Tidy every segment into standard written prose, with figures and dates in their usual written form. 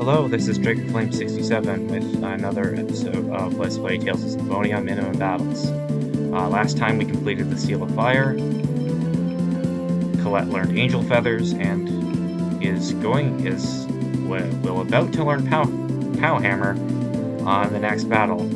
Hello, this is DragonFlame67 with another episode of Let's Play Tales of Symphonia Minimum Battles. Last time we completed the Seal of Fire. Colette learned Angel Feathers and will about to learn Pow Hammer on the next battle.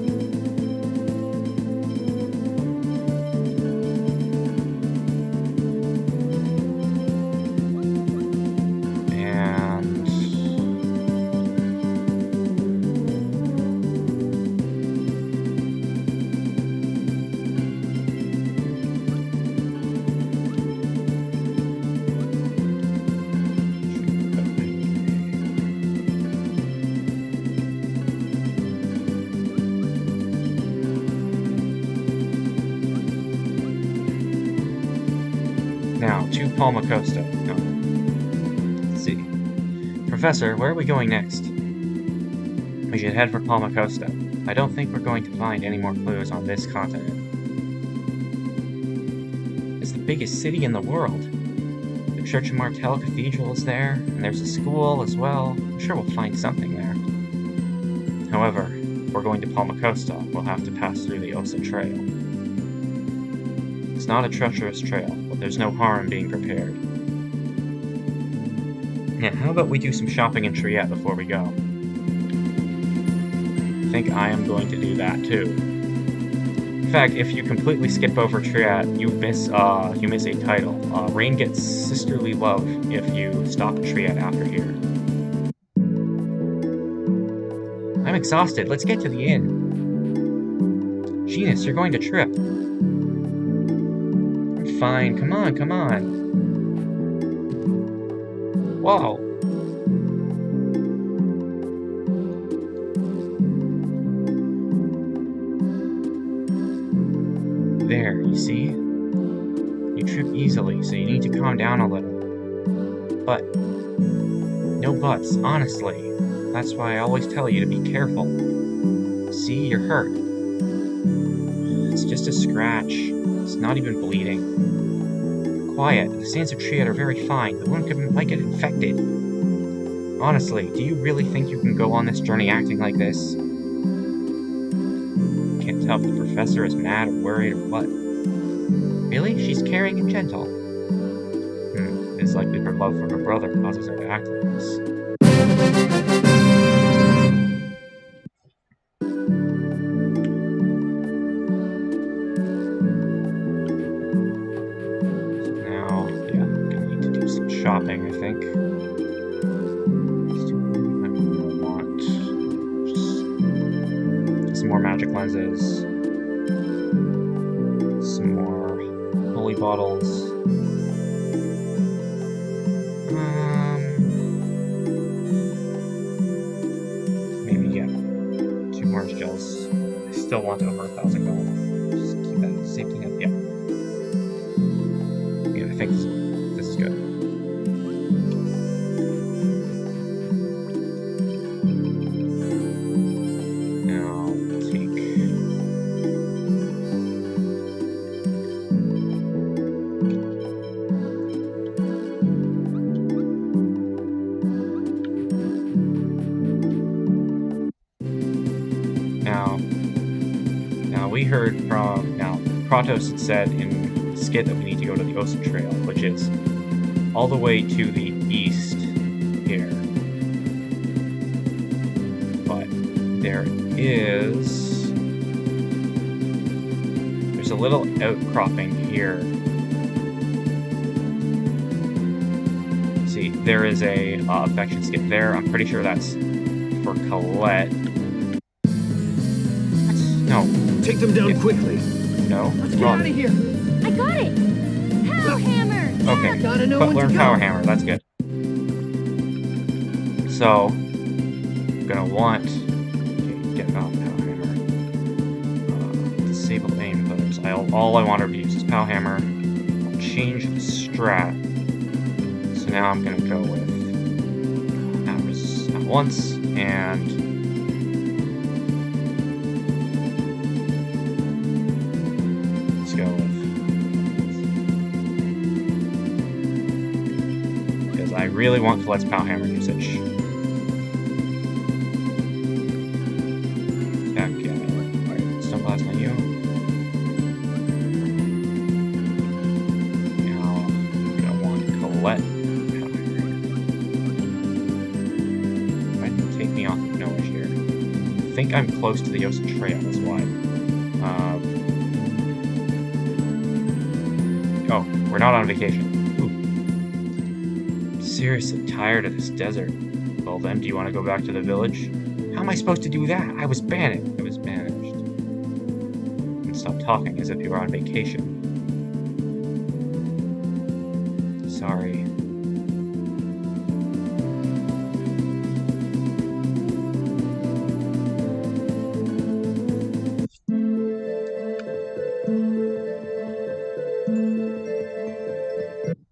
Now, to Palmacosta. No. Let's see. Professor, where are we going next? We should head for Palmacosta. I don't think we're going to find any more clues on this continent. It's the biggest city in the world. The Church of Martel Cathedral is there, and there's a school as well. I'm sure we'll find something there. However, if we're going to Palmacosta, we'll have to pass through the Ossa Trail. It's not a treacherous trail, but there's no harm being prepared. Yeah, how about we do some shopping in Triet before we go? I think I am going to do that too. In fact, if you completely skip over Triet, you miss a title. Rain gets sisterly love if you stop at Triet after here. I'm exhausted. Let's get to the inn. Genus, you're going to trip. Fine, come on. Whoa. There, you see? You trip easily, so you need to calm down a little. But, no buts, honestly. That's why I always tell you to be careful. See, you're hurt. It's just a scratch. It's not even bleeding. Quiet. The sands of Triet are very fine. The wound might get infected. Honestly, do you really think you can go on this journey acting like this? Can't tell if the professor is mad or worried or what. Really? She's caring and gentle. It's likely her love for her brother causes her to act like this. Shopping, I think. I want just some more magic lenses, some more holy bottles, maybe yeah, 2 orange gels. I still want over 1,000 gold. Just keep that safety net. Yeah, I think this is good. We heard from, Kratos had said in the skit that we need to go to the Ossa Trail, which is all the way to the east here. But there's a little outcropping here. See, there is a affection skit there. I'm pretty sure that's for Colette. No. Take them down quickly. No. Let's get out of here. I got it. Power hammer. Okay. Gotta know But when learn to go. Power Hammer. That's good. So, I'm gonna want. Okay, get off Power Hammer. Disable aim pillars. All I want to use is Power Hammer. I'll change the strat. So now I'm gonna go with at once and. Go with, because I really want Colette's Power Hammer usage. Colette. Why did it take me off of nowhere here? I think I'm close to the Ossa Trail, that's why. Oh, we're not on vacation. Ooh. Seriously tired of this desert. Well then, do you want to go back to the village? How am I supposed to do that? I was banished. And stop talking as if you were on vacation. Sorry.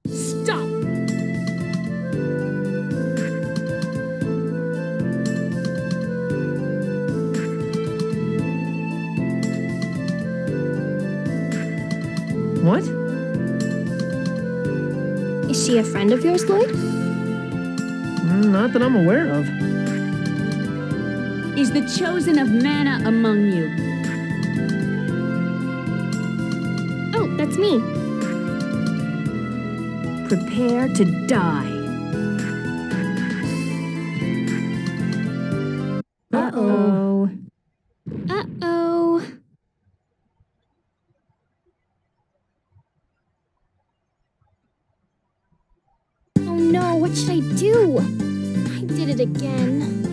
Stop! What? Is she a friend of yours, Lloyd? Not that I'm aware of. Is the chosen of mana among you? Oh, that's me. Prepare to die. Uh-oh. Uh-oh. Oh no, what should I do? I did it again.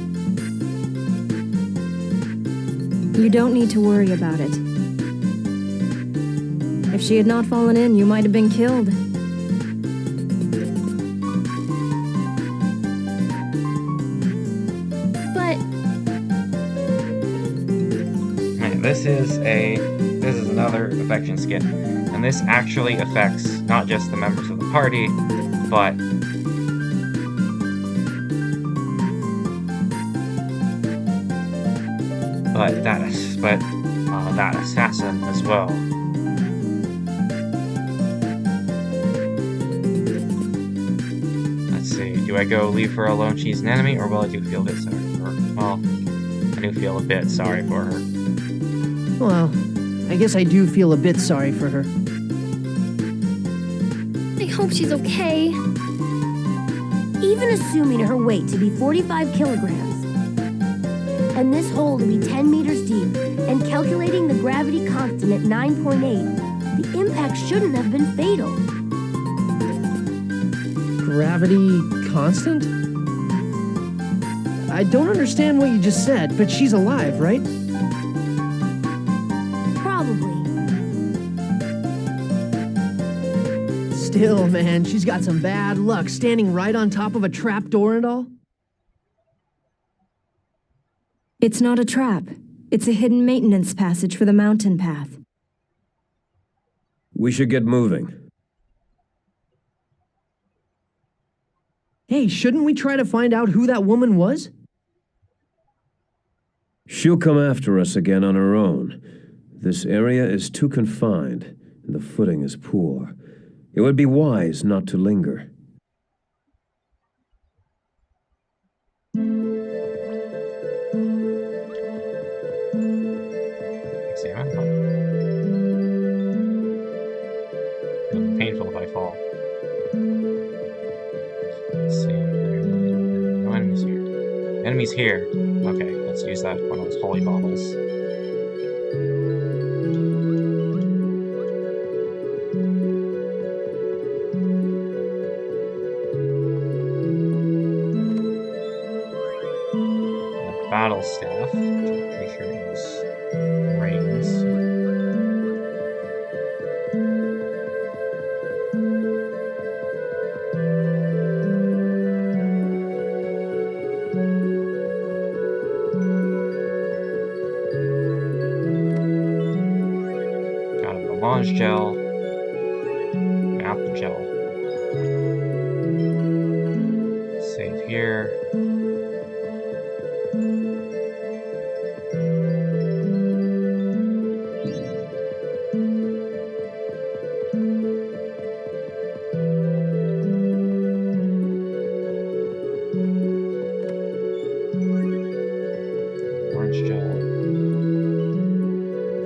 You don't need to worry about it. If she had not fallen in, you might have been killed. But Alright, this is another affection skin. And this actually affects not just the members of the party, but that assassin as well. Let's see, do I go leave her alone, she's an enemy, or will I do feel a bit sorry for her? Well, I do feel a bit sorry for her. Well, I guess I do feel a bit sorry for her. I hope she's okay. Even assuming her weight to be 45 kilograms, and this hole to be 10 meters deep, and calculating the gravity constant at 9.8, the impact shouldn't have been fatal. Gravity constant? I don't understand what you just said, but she's alive, right? Probably. Still, man, she's got some bad luck standing right on top of a trap door and all. It's not a trap. It's a hidden maintenance passage for the mountain path. We should get moving. Hey, shouldn't we try to find out who that woman was? She'll come after us again on her own. This area is too confined, and the footing is poor. It would be wise not to linger. Examine? It'll be painful if I fall. Let's see. No enemies here. Enemies here. Okay, let's use that one of those holy bottles. Battle staff, which I'm pretty sure has rings. Got a melange gel, an apple gel. Save here.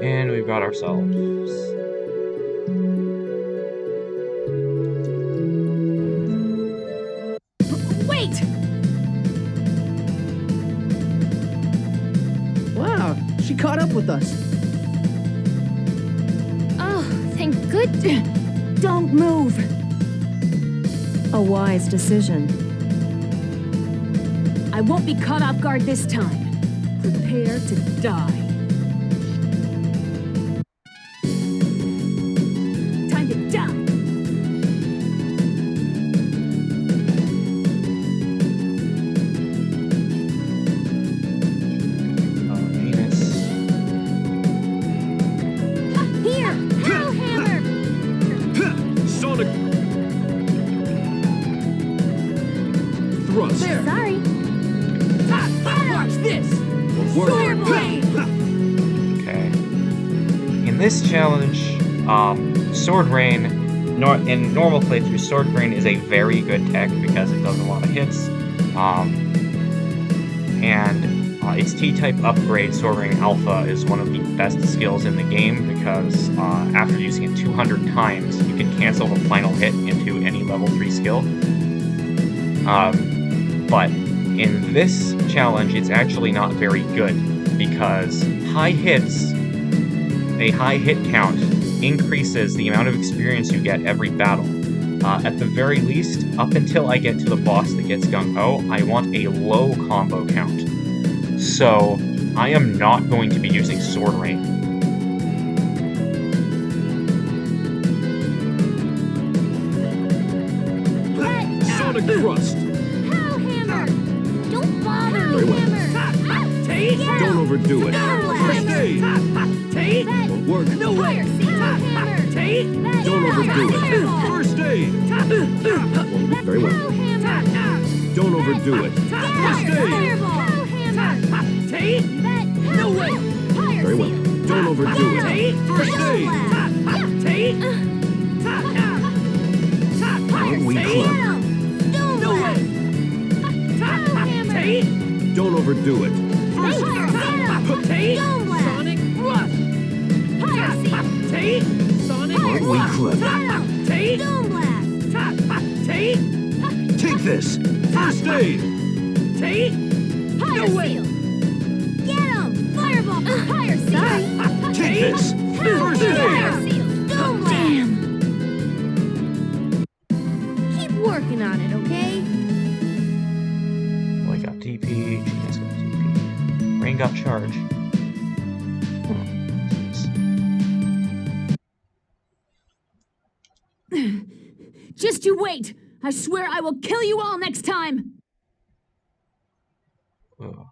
And we've got ourselves She caught up with us. Oh, thank goodness. Don't move! A wise decision. I won't be caught off guard this time. Prepare to die. Time to die! Venus. Here, Hellhammer! Sonic thrust. There. Sorry. Watch this. Sword blade! Okay. In this challenge, Sword Rain, in normal playthrough, Sword Rain is a very good tech because it does a lot of hits. And its T-type upgrade, Sword Rain Alpha, is one of the best skills in the game because after using it 200 times, you can cancel the final hit into any level 3 skill. But in this challenge, it's actually not very good because a high hit count increases the amount of experience you get every battle. At the very least, up until I get to the boss that gets Gung Ho, I want a low combo count. So, I am not going to be using Sword Rain. Sonic thrust. Hellhammer! Don't bother Very me, well. Hammer! Don't overdo it. First aid. Won't work. No way! Hellhammer! Don't overdo it. First aid. Won't work very well. Hellhammer! Don't overdo it. First aid. Fireball! Hellhammer! No way! Very well. Don't overdo it. First aid. Aren't we clever? No way! Hellhammer! Don't overdo it. Sonic Rush! Fire Seal! Sonic Aren't we clever? Dome Blast! Take this. First aid. Fire Seal! Get him! Fireball! Fire Seal! Take this. First Fire aid. Seal! Dome Blast! Keep working on it, okay? Well, I got TP, Gina's got TP. Rain got charge. Just you wait! I swear I will kill you all next time! Whoa.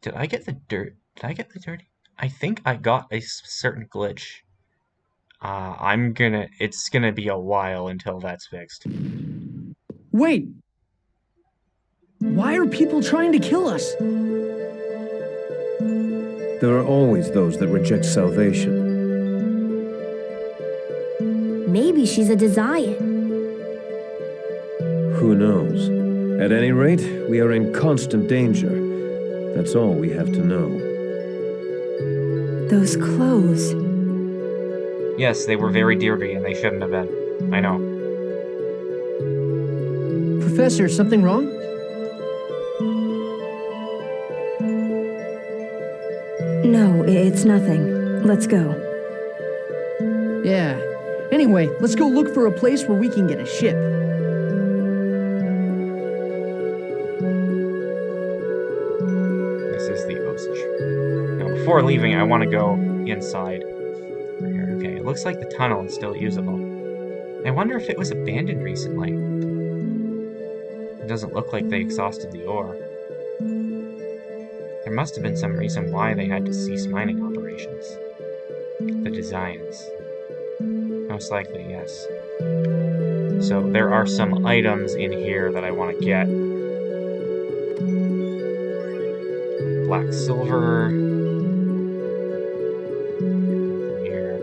Did I get the dirt? Did I get the dirty? I think I got a certain glitch. It's gonna be a while until that's fixed. Wait. Why are people trying to kill us? There are always those that reject salvation. Maybe she's a Desian. Who knows? At any rate, we are in constant danger. That's all we have to know. Those clothes. Yes, they were very dirty and they shouldn't have been. I know. Professor, something wrong? No, it's nothing. Let's go. Yeah. Anyway, let's go look for a place where we can get a ship. This is the Osage. Now, before leaving, I want to go inside. Okay, it looks like the tunnel is still usable. I wonder if it was abandoned recently. It doesn't look like they exhausted the ore. There must have been some reason why they had to cease mining operations. The designs. Most likely, yes. So there are some items in here that I want to get. Black silver. Here.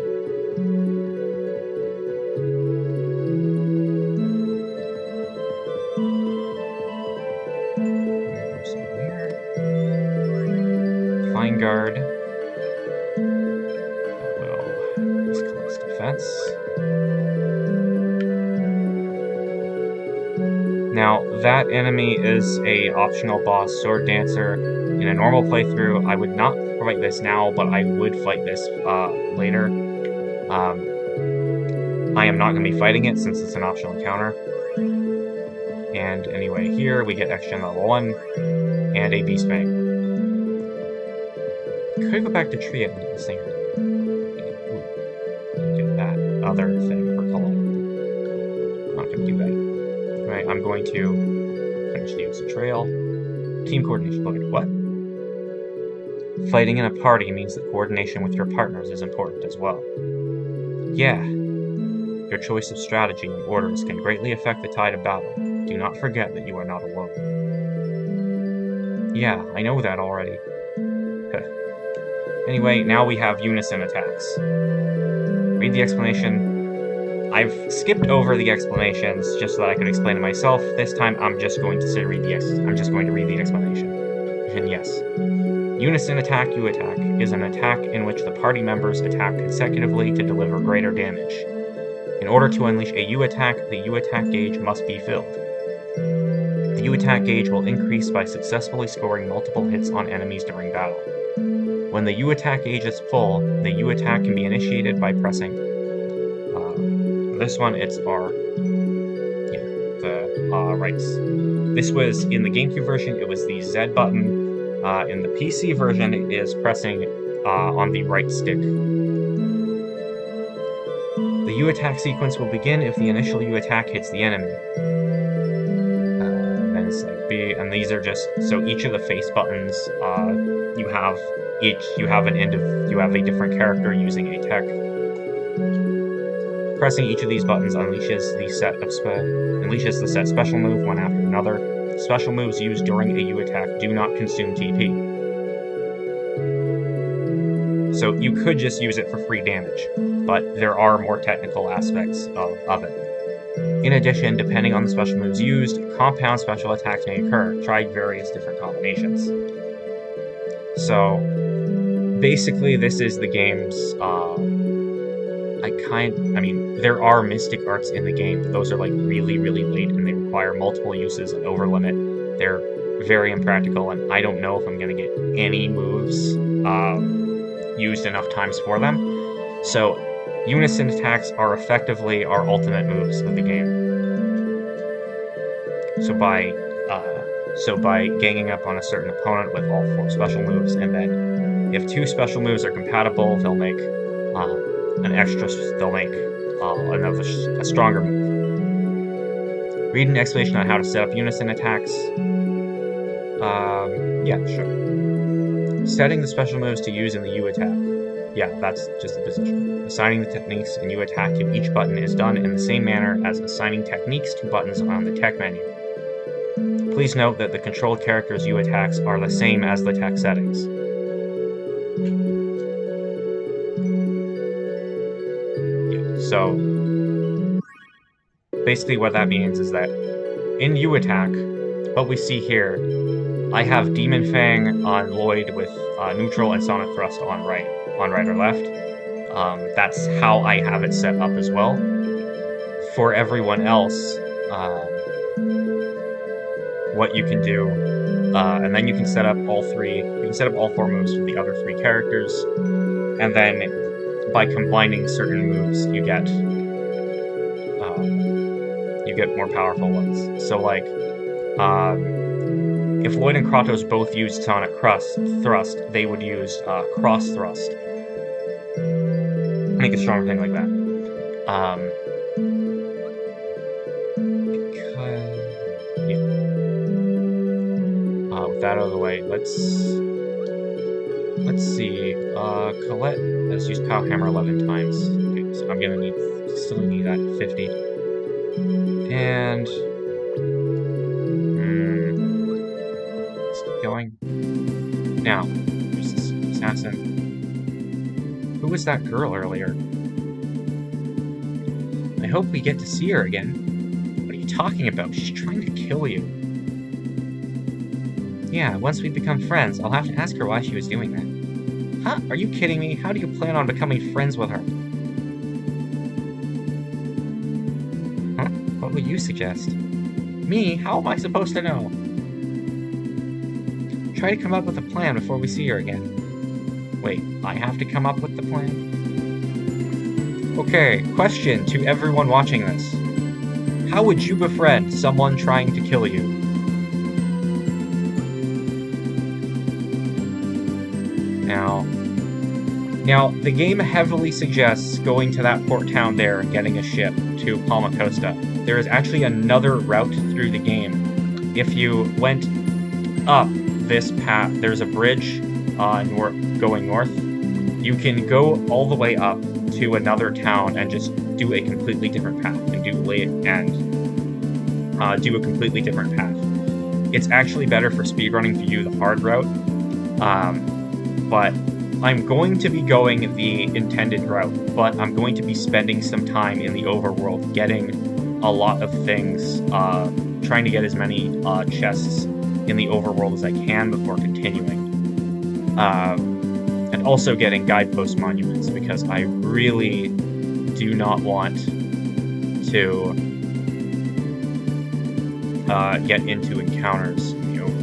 Some here. Fine guard. That will increase Colette's defense. Now, that enemy is a optional boss, Sword Dancer. In a normal playthrough, I would not fight this now, but I would fight this later. I am not going to be fighting it since it's an optional encounter. And anyway, here we get extra level 1 and a Beast Fang. Could go back to Triet and get this thing. Get that other thing for Colette. I'm not going to do that. Right, I'm going to finish the Ossa Trail. Team coordination. Look, what? Fighting in a party means that coordination with your partners is important as well. Yeah. Your choice of strategy and orders can greatly affect the tide of battle. Do not forget that you are not alone. Yeah, I know that already. Anyway, now we have unison attacks. Read the explanation. I've skipped over the explanations just so that I could explain it myself. This time, I'm just going to read the explanation. And yes, unison attack, U attack, is an attack in which the party members attack consecutively to deliver greater damage. In order to unleash a U attack, the U attack gauge must be filled. The U attack gauge will increase by successfully scoring multiple hits on enemies during battle. When the U attack gauge is full, the U attack can be initiated by pressing this one, it's R. Yeah, the rights. This was, in the GameCube version, it was the Z button. In the PC version, it is pressing on the right stick. The U attack sequence will begin if the initial U attack hits the enemy. Then it's like B, and these are just, so each of the face buttons, you have a different character using a tech. Pressing each of these buttons unleashes the set special move one after another. Special moves used during a U attack do not consume TP. So you could just use it for free damage, but there are more technical aspects of it. In addition, depending on the special moves used, compound special attacks may occur. Try various different combinations. So basically, this is the game's there are mystic arts in the game, but those are like really, really late and they require multiple uses and over limit. They're very impractical, and I don't know if I'm going to get any moves used enough times for them. So unison attacks are effectively our ultimate moves of the game. So by ganging up on a certain opponent with all 4 special moves, and then if 2 special moves are compatible, they'll make a stronger move. Read an explanation on how to set up unison attacks. Yeah, sure. Setting the special moves to use in the U attack. Yeah, that's just the position. Assigning the techniques in U attack to each button is done in the same manner as assigning techniques to buttons on the tech menu. Please note that the controlled character's U attacks are the same as the tech settings. So, basically what that means is that in U attack, what we see here, I have Demon Fang on Lloyd with neutral and Sonic Thrust on right or left. That's how I have it set up as well. For everyone else, what you can do, and then you can set up all 4 moves for the other 3 characters, and then by combining certain moves, you get more powerful ones. So, like, if Lloyd and Kratos both used Sonic Thrust, they would use Cross Thrust. Make a stronger thing like that. With that out of the way, let's see. Colette has used Power Hammer 11 times. Okay, so I'm gonna still need that 50. And let's keep going. Now, there's this assassin. Who was that girl earlier? I hope we get to see her again. What are you talking about? She's trying to kill you. Yeah, once we become friends, I'll have to ask her why she was doing that. Huh? Are you kidding me? How do you plan on becoming friends with her? Huh? What would you suggest? Me? How am I supposed to know? Try to come up with a plan before we see her again. Wait, I have to come up with the plan? Okay, question to everyone watching this. How would you befriend someone trying to kill you? Now, the game heavily suggests going to that port town there and getting a ship to Palmacosta. There is actually another route through the game. If you went up this path, there's a bridge going north. You can go all the way up to another town and just do a completely different path and do a completely different path. It's actually better for speedrunning to do the hard route, but I'm going to be going the intended route, but I'm going to be spending some time in the overworld getting a lot of things, trying to get as many chests in the overworld as I can before continuing. And also getting guidepost monuments, because I really do not want to get into encounters in the overworld.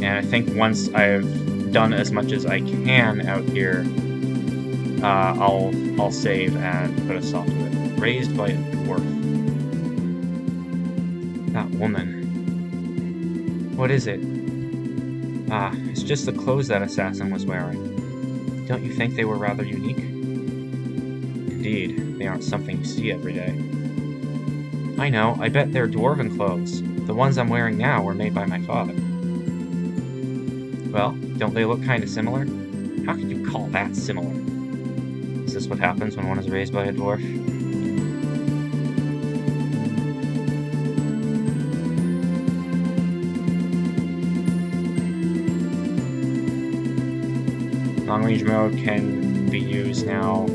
And I think once I've done as much as I can out here, I'll save and put a stop to it. Raised by a dwarf. That woman. What is it? It's just the clothes that assassin was wearing. Don't you think they were rather unique? Indeed, they aren't something you see every day. I know, I bet they're dwarven clothes. The ones I'm wearing now were made by my father. Well, don't they look kind of similar? How could you call that similar? Is this what happens when one is raised by a dwarf? Long-range mode can be used now.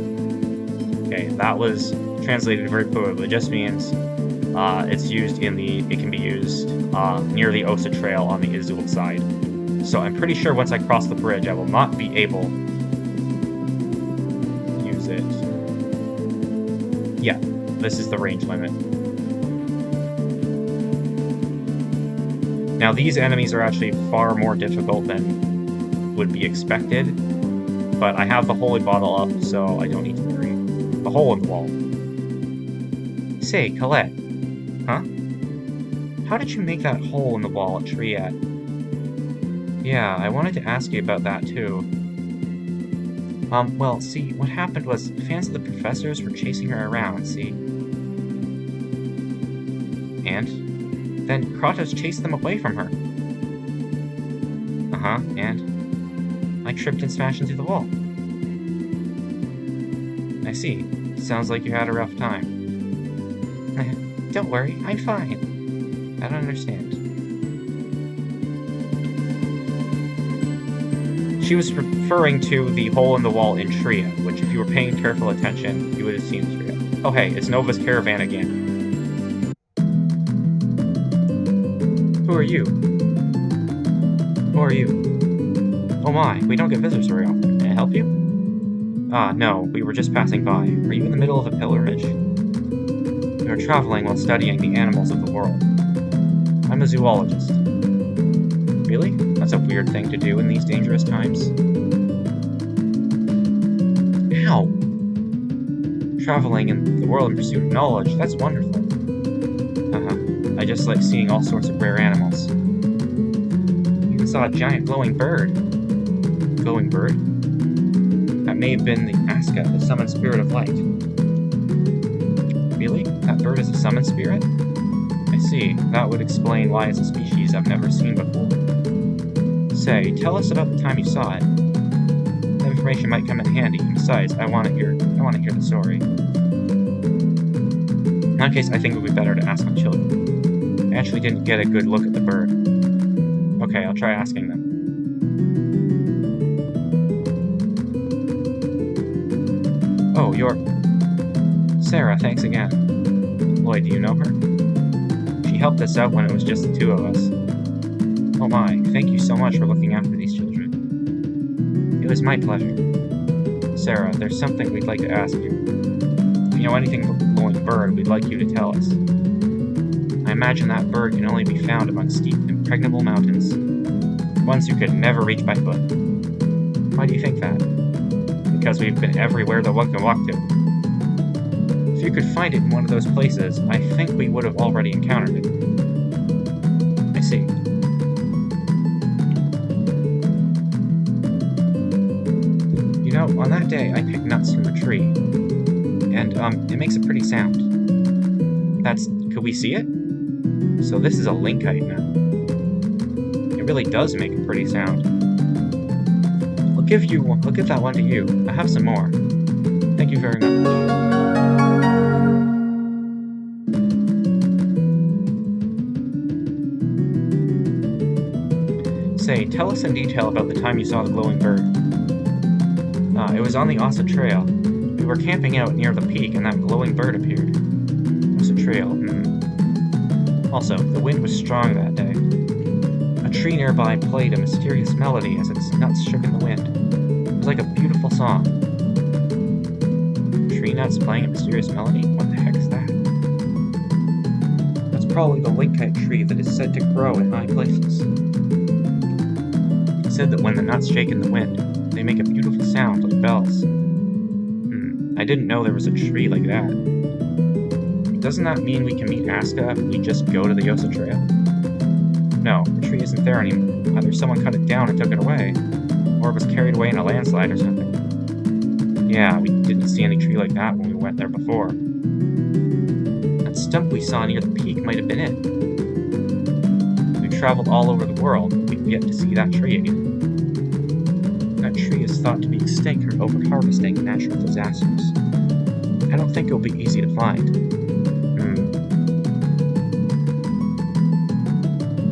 Okay, that was translated very poorly. It just means it can be used near the Ossa Trail on the Izoold side. So I'm pretty sure once I cross the bridge, I will not be able to use it. Yeah, this is the range limit. Now these enemies are actually far more difficult than would be expected, but I have the holy bottle up, so I don't need to worry. The hole in the wall. Say, Colette. Huh? How did you make that hole in the wall at Triet? Yeah, I wanted to ask you about that too. Well, see, what happened was fans of the professors were chasing her around, see? And? Then Kratos chased them away from her. Uh-huh, and? I tripped and smashed into the wall. I see. Sounds like you had a rough time. Don't worry, I'm fine. I don't understand. She was referring to the hole in the wall in Triet, which if you were paying careful attention, you would have seen Triet. Oh hey, it's Nova's caravan again. Who are you? Who are you? Oh my, we don't get visitors very often. Can I help you? No, we were just passing by. Are you in the middle of a pilgrimage? We are traveling while studying the animals of the world. I'm a zoologist. Really? That's a weird thing to do in these dangerous times. Ow! Traveling in the world in pursuit of knowledge, that's wonderful. I just like seeing all sorts of rare animals. You even saw a giant glowing bird. Glowing bird? That may have been the Aska, the summoned spirit of light. Really? That bird is a summoned spirit? I see. That would explain why it's a species I've never seen before. Say, tell us about the time you saw it. That information might come in handy, and besides, I want to hear the story. In that case, I think it would be better to ask my children. I actually didn't get a good look at the bird. Okay, I'll try asking them. Oh, you're... Sarah, thanks again. Lloyd, do you know her? She helped us out when it was just the two of us. Oh my, thank you so much for looking after these children. It was my pleasure. Sarah, there's something we'd like to ask you. If you know anything about the glowing bird, we'd like you to tell us. I imagine that bird can only be found among steep, impregnable mountains, ones you could never reach by foot. Why do you think that? Because we've been everywhere that one can walk to. If you could find it in one of those places, I think we would have already encountered it. I see. You know, on that day, I picked nuts from a tree, and, it makes a pretty sound. Could we see it? So this is a linkite nut. It really does make a pretty sound. I'll give that one to you. I have some more. Thank you very much. Say, tell us in detail about the time you saw the glowing bird. It was on the Ossa Trail. We were camping out near the peak and that glowing bird appeared. Ossa Trail, Also, the wind was strong that day. A tree nearby played a mysterious melody as its nuts shook in the wind. It was like a beautiful song. Tree nuts playing a mysterious melody? What the heck is that? That's probably the linkite tree that is said to grow in high places. It said that when the nuts shake in the wind, they make a beautiful sound like bells. I didn't know there was a tree like that. Doesn't that mean we can meet Aska if we just go to the Ossa Trail? No, the tree isn't there anymore. Either someone cut it down and took it away, or it was carried away in a landslide or something. Yeah, we didn't see any tree like that when we went there before. That stump we saw near the peak might have been it. We've traveled all over the world, but we've yet to see that tree again. That tree is thought to be extinct or over-harvesting natural disasters. I don't think it'll be easy to find.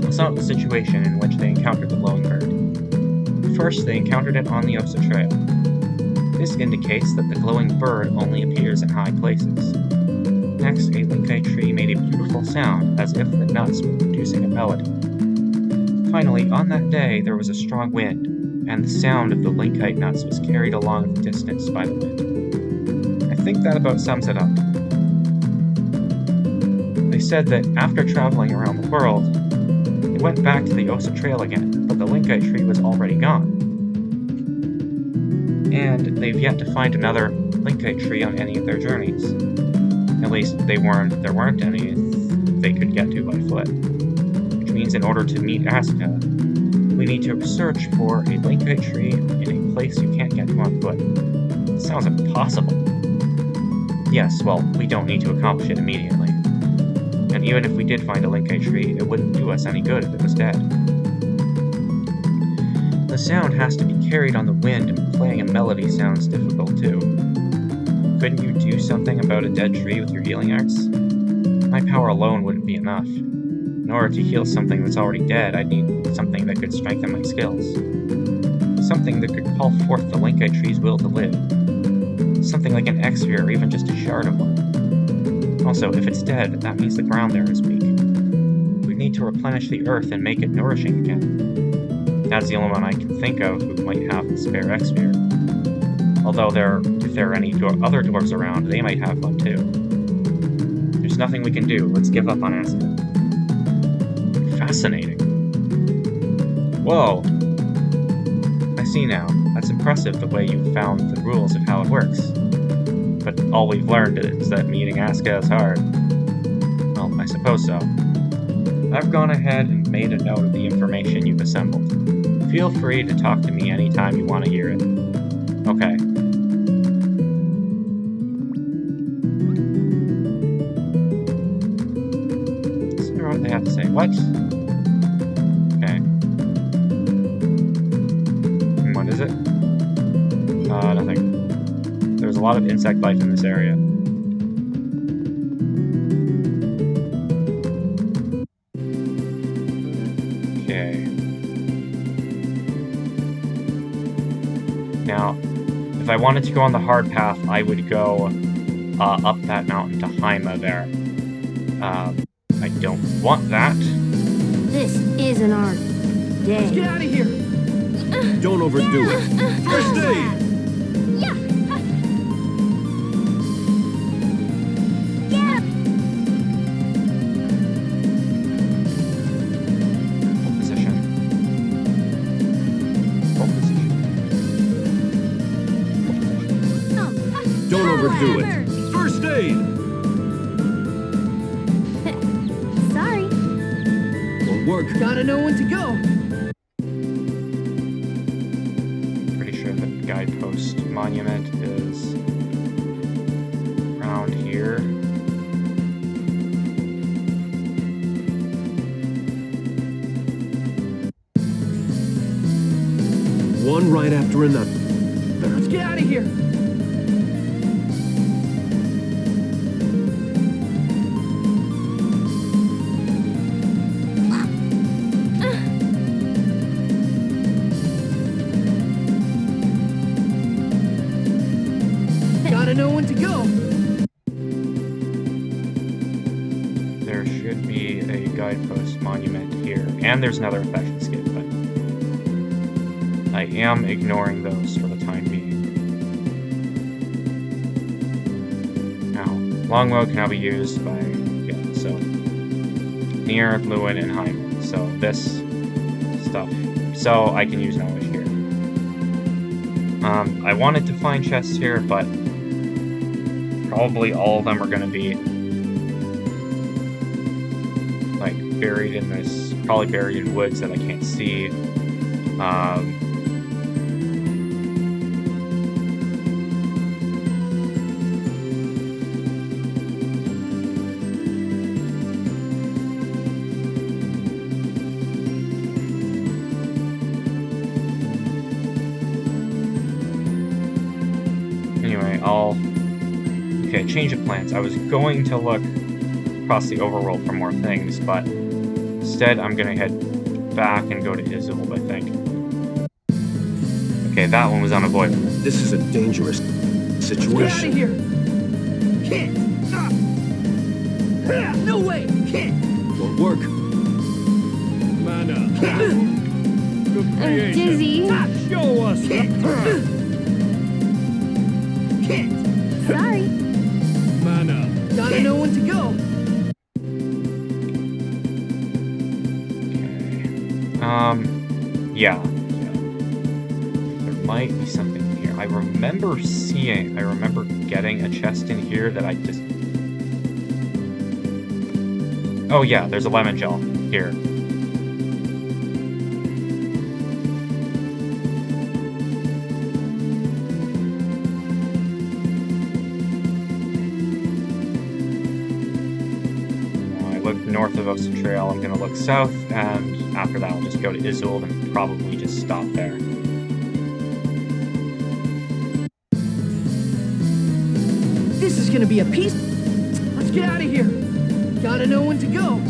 Let's note the situation in which they encountered the glowing bird. First, they encountered it on the Ossa Trail. This indicates that the glowing bird only appears in high places. Next, a linkite tree made a beautiful sound as if the nuts were producing a melody. Finally, on that day, there was a strong wind, and the sound of the linkite nuts was carried along the distance by the wind. I think that about sums it up. They said that after traveling around the world, they went back to the Ossa Trail again, but the linkite tree was already gone. And they've yet to find another linkite tree on any of their journeys. At least there weren't any they could get to by foot. Which means in order to meet Aska, we need to search for a linkite tree in a place you can't get to on foot. It sounds impossible. Yes, well, we don't need to accomplish it immediately. And even if we did find a linkite tree, it wouldn't do us any good if it was dead. The sound has to be carried on the wind, and playing a melody sounds difficult too. Couldn't you do something about a dead tree with your healing arts? My power alone wouldn't be enough. In order to heal something that's already dead, I'd need something that could strengthen my skills. Something that could call forth the linkite tree's will to live. Something like an X-sphere or even just a shard of one. Also, if it's dead, that means the ground there is weak. We need to replenish the earth and make it nourishing again. That's the only one I can think of who might have a spare X-sphere. Although if there are any other dwarves around, they might have one too. There's nothing we can do. Let's give up on Aska. Fascinating. Whoa! I see now. That's impressive the way you found the rules of how it works. But all we've learned is that meeting Aska is hard. Well, I suppose so. I've gone ahead and made a note of the information you've assembled. Feel free to talk to me anytime you want to hear it. Okay. Let's hear what they have to say. What? Okay. What is it? Nothing. There's a lot of insect life in this area. Okay. Now, if I wanted to go on the hard path, I would go up that mountain to Hima there. I don't want that. This isn't our day. Let's get out of here. Don't overdo it. Yeah. overdo it. First aid! Sorry. Won't work. Gotta know when to go. Pretty sure the guidepost monument is around here. One right after another. Let's get out of here. Gotta know when to go. There should be a guidepost monument here, and there's another infection skip, but I am ignoring those for the time being. Now, longbow can now be used by, so near Lewin and Hima. So this stuff, so I can use knowledge here. I wanted to find chests here, but probably all of them are going to be like buried in this, probably buried in woods that I can't see. Anyway, okay, change of plans. I was going to look across the overworld for more things, but instead I'm gonna head back and go to Izoold, I think. Okay, that one was unavoidable. This is a dangerous Get out of situation. here. Can't. No way. Can't. Won't work. Mana. Good I'm creation. dizzy. Show us. Can't. Sorry. Mana. Gotta know when to go. Okay. Yeah. There might be something here. I remember getting a chest in here that I just... Oh yeah, there's a lemon gel here. North of Ossa Trail, I'm gonna look south, and after that I'll just go to Izoold and probably just stop there. This is gonna be a piece. Let's get out of here. Gotta know when to go.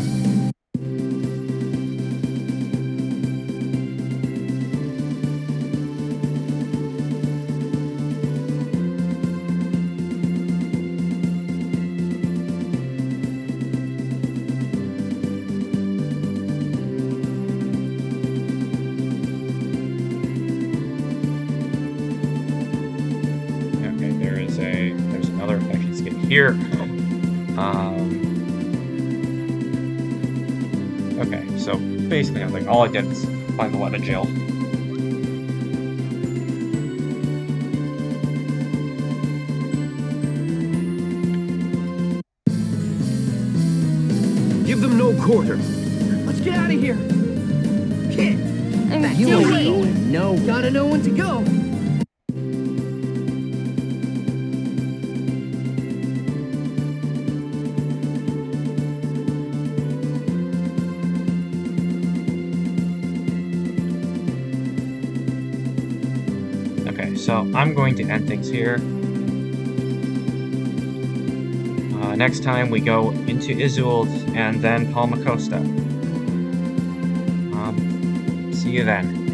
There's another infection skip here. Okay, so basically nothing. All I did was find the lemon gel. Give them no quarter. Let's get out of here. Can't. I'm You ain't dizzy. going. No. Gotta know when to go. Okay, so I'm going to end things here. Next time we go into Izoold and then Palmacosta. See you then.